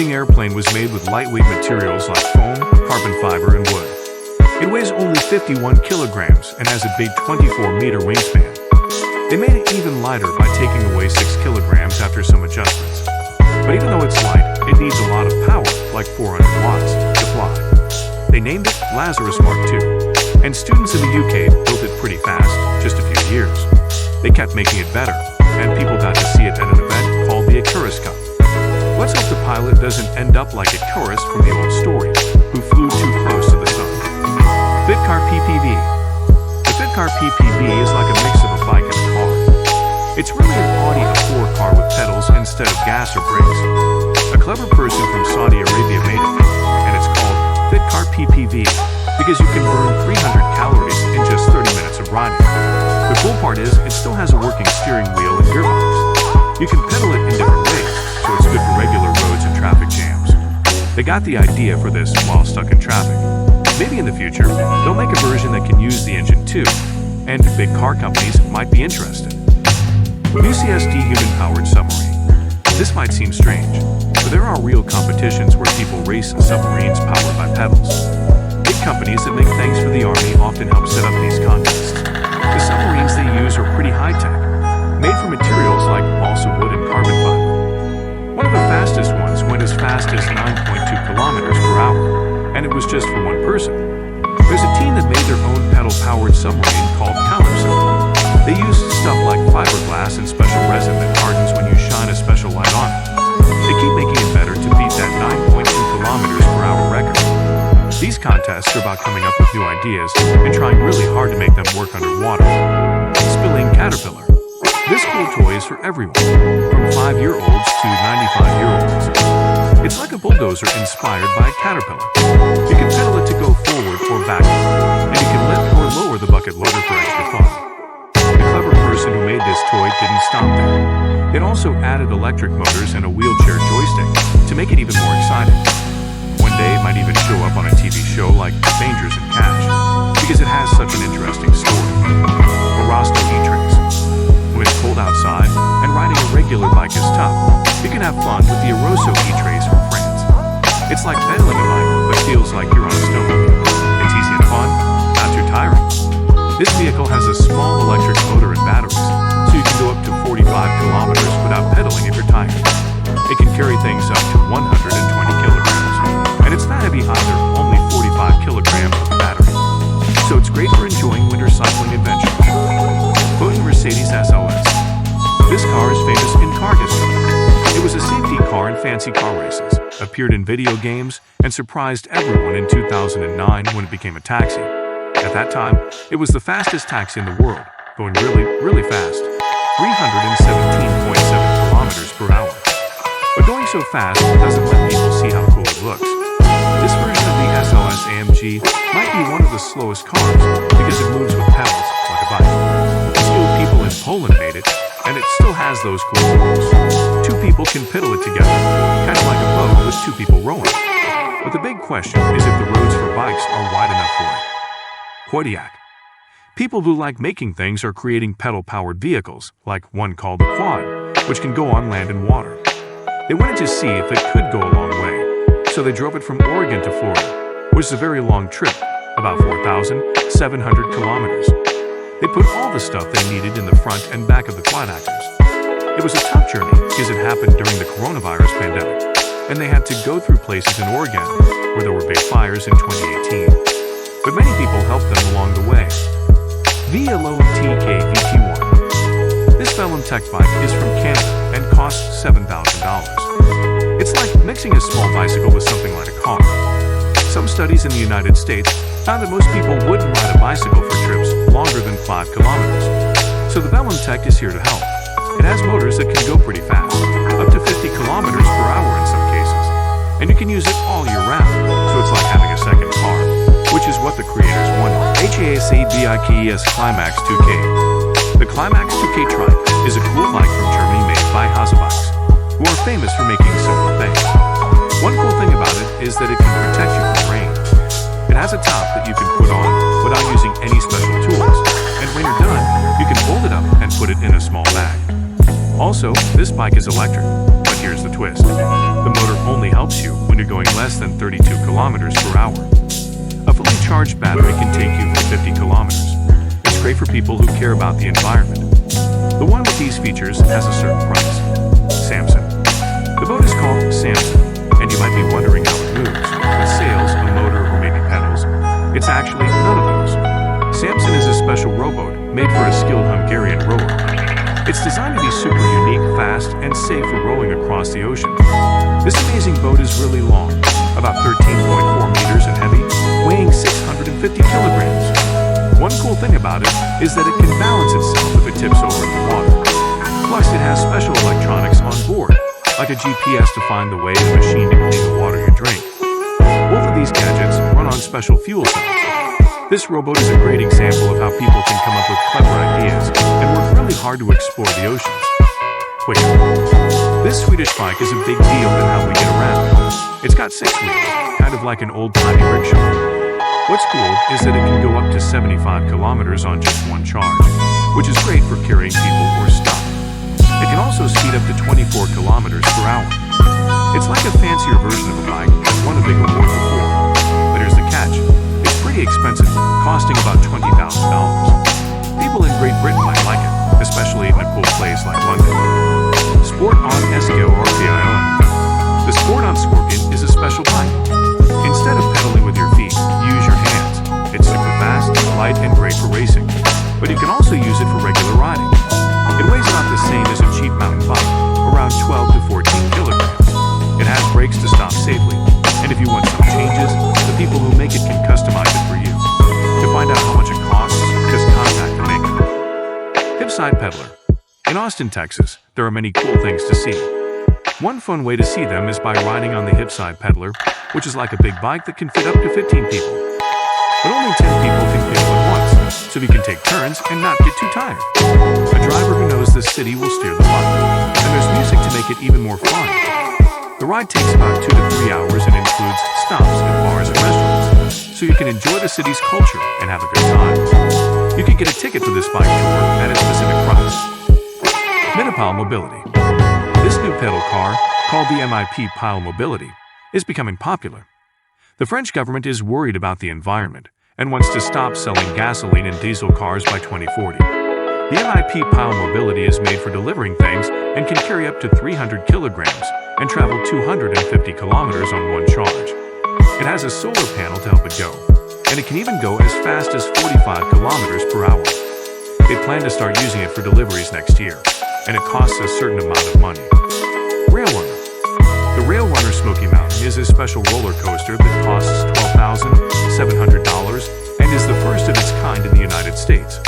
amazing airplane was made with lightweight materials like foam, carbon fiber, and wood. It weighs only 51 kilograms and has a big 24-meter wingspan. They made it even lighter by taking away 6 kilograms after some adjustments. But even though it's light, it needs a lot of power, like 400 watts, to fly. They named it Lazarus Mark II, and students in the UK built it pretty fast, just a few years. They kept making it better, and people got to see it at an event called the Icarus Cup. Let's hope the pilot doesn't end up like Icarus from the old story, who flew too close to the sun. Fitcar PPV. The Fitcar PPV is like a mix of a bike and a car. It's really an Audi A4 car with pedals instead of gas or brakes. A clever person from Saudi Arabia made it, and it's called Fitcar PPV because you can burn 300 calories in just 30 minutes of riding. The cool part is it still has a working steering wheel and gearbox. You can pedal it in different ways, so it's good for regular roads and traffic jams. They got the idea for this while stuck in traffic. Maybe in the future, they'll make a version that can use the engine too, and big car companies might be interested. UCSD human-powered submarine. This might seem strange, but there are real competitions where people race in submarines powered by pedals. Big companies that make things for the Army often help set up these contests. The submarines they use are pretty high-tech, made from materials like balsa wood and carbon fiber. One of the fastest ones went as fast as 9.2 kilometers per hour, and it was just for one person. There's a team that made their own pedal-powered submarine called Calypso. They used stuff like fiberglass and special resin that hardens when you shine a special light on it. They keep making it better to beat that 9.2 kilometers per hour record. These contests are about coming up with new ideas and trying really hard to make them work underwater. Spilling Caterpillar. This cool toy is for everyone, from 5-year-olds to 95-year-olds. It's like a bulldozer inspired by a caterpillar. You can pedal it to go forward or backward, and you can lift or lower the bucket loader for extra fun. The clever person who made this toy didn't stop there. It also added electric motors and a wheelchair joystick to make it even more exciting. One day it might even show up on a TV show like Dangers in Cash, because it has such an interesting story. Rasta E-Trace. When it's cold outside and riding a regular bike is tough, you can have fun with the Aroso E-Trace from France. It's like pedaling a bike, but feels like you're on a snowmobile. It's easy and fun, not too tiring. This vehicle has a small electric motor and batteries, so you can go up to 45 kilometers without pedaling if you're tired. It can carry things up to 120 kilograms, and it's not heavy either, only 45 kilograms of battery. So it's great for enjoying winter cycling adventures. Quoting Mercedes SLS. This car is famous in car history. It was a safety car in fancy car races, appeared in video games, and surprised everyone in 2009 when it became a taxi. At that time, it was the fastest taxi in the world, going really, really fast, 317.7 kilometers per hour. But going so fast doesn't let people see how cool it looks. This version of the SLS AMG might be one of the slowest cars because it moves with pedals like a bike. Skilled people in Poland made it, and it still has those cool moves. 2 people can pedal it together, kind of like a boat with 2 people rowing. But the big question is if the roads for bikes are wide enough for it. Kodiak. People who like making things are creating pedal-powered vehicles, like one called the Quad, which can go on land and water. They wanted to see if it could go a long way, so they drove it from Oregon to Florida, which is a very long trip, about 4,700 kilometers. They put all the stuff they needed in the front and back of the Quad-actors. It was a tough journey because it happened during the coronavirus pandemic, and they had to go through places in Oregon where there were big fires in 2018. But many people helped them along the way. VLO TK VT1. This Vellum Tech bike is from Canada and costs $7,000. It's like mixing a small bicycle with something like a car. Some studies in the United States found that most people wouldn't ride a bicycle for trips longer than 5 kilometers. So the Vellum Tech is here to help. It has motors that can go pretty fast, up to 50 kilometers per hour in some cases. And you can use it all year round, so it's like having a second car, which is what the creators wanted. HASABIKES Climax 2K. The Climax 2K Trike is a cool bike from Germany made by Hasebikes, who are famous for making simple things. One cool thing about it is that it can protect you from rain. It has a top that you can put on without using any special tools, and when you're done, you can fold it up and put it in a small bag. Also, this bike is electric, but here's the twist. The motor only helps you when you're going less than 32 kilometers per hour. A fully charged battery can take you for 50 kilometers. It's great for people who care about the environment. The one with these features has a certain price. Samson. The boat is called Samson, and you might be wondering how it moves, with sails, a motor, or maybe pedals. It's actually none of those. Samson is a special rowboat made for a skilled Hungarian rower. It's designed to be super unique, fast, and safe for rowing across the ocean. This amazing boat is really long, about 13.4 meters and heavy, weighing 650 kilograms. One cool thing about it is that it can balance itself if it tips over in the water. Plus, it has special electronics on board, like a GPS to find the way and a machine to clean the water you drink. Both of these gadgets run on special fuel cells. This rowboat is a great example of how people can come up with clever ideas and work really hard to explore the oceans. Wait, this Swedish bike is a big deal in how we get around. It's got 6 wheels, kind of like an old-timey rickshaw. What's cool is that it can go up to 75 kilometers on just one charge, which is great for carrying people or stuff. It can also speed up to 24 kilometers per hour. It's like a fancier version of a bike that won a big award before. But here's the catch. It's pretty expensive, costing about $20,000. People in Great Britain might like it, especially in a cool place like London. Sport on Eskio or PIO. The Sport on Scorpion is a special bike. Instead of pedaling with your feet, use your hands. It's super fast, light, and great for racing. But you can also use it for regular riding. It weighs about the same as a cheap mountain bike, around 12 to 14 kilograms. It has brakes to stop safely, and if you want some changes, the people who make it can customize it for you. To find out how much it costs, just contact the maker. Hipside Peddler. In Austin, Texas, there are many cool things to see. One fun way to see them is by riding on the Hipside Peddler, which is like a big bike that can fit up to 15 people. But only 10 people can pedal at once, so you can take turns and not get too tired. A driver who knows the city will steer the bike, and there's music to make it even more fun. The ride takes about 2 to 3 hours and includes stops at bars and restaurants, so you can enjoy the city's culture and have a good time. You can get a ticket for this bike tour at a specific price. Minipile Mobility. This new pedal car, called the MIP Pile Mobility, is becoming popular. The French government is worried about the environment and wants to stop selling gasoline and diesel cars by 2040. The MIP Pile Mobility is made for delivering things and can carry up to 300 kilograms and travel 250 kilometers on one charge. It has a solar panel to help it go, and it can even go as fast as 45 kilometers per hour. They plan to start using it for deliveries next year, and it costs a certain amount of money. Rail Runner. The Rail Runner Smoky Mountain is a special roller coaster that costs $12,700 and is the first of its kind in the United States.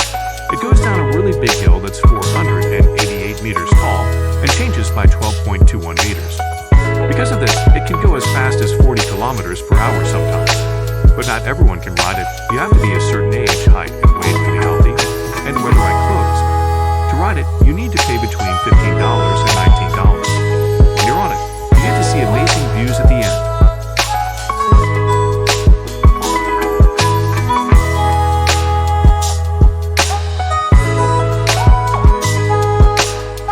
It goes down a really big hill that's 488 meters tall and changes by 12.21 meters. Because of this, it can go as fast as 40 kilometers per hour sometimes. But not everyone can ride it. You have to be a certain age, height, and weight to be healthy, and wear the right clothes. To ride it, you need to pay between $15 and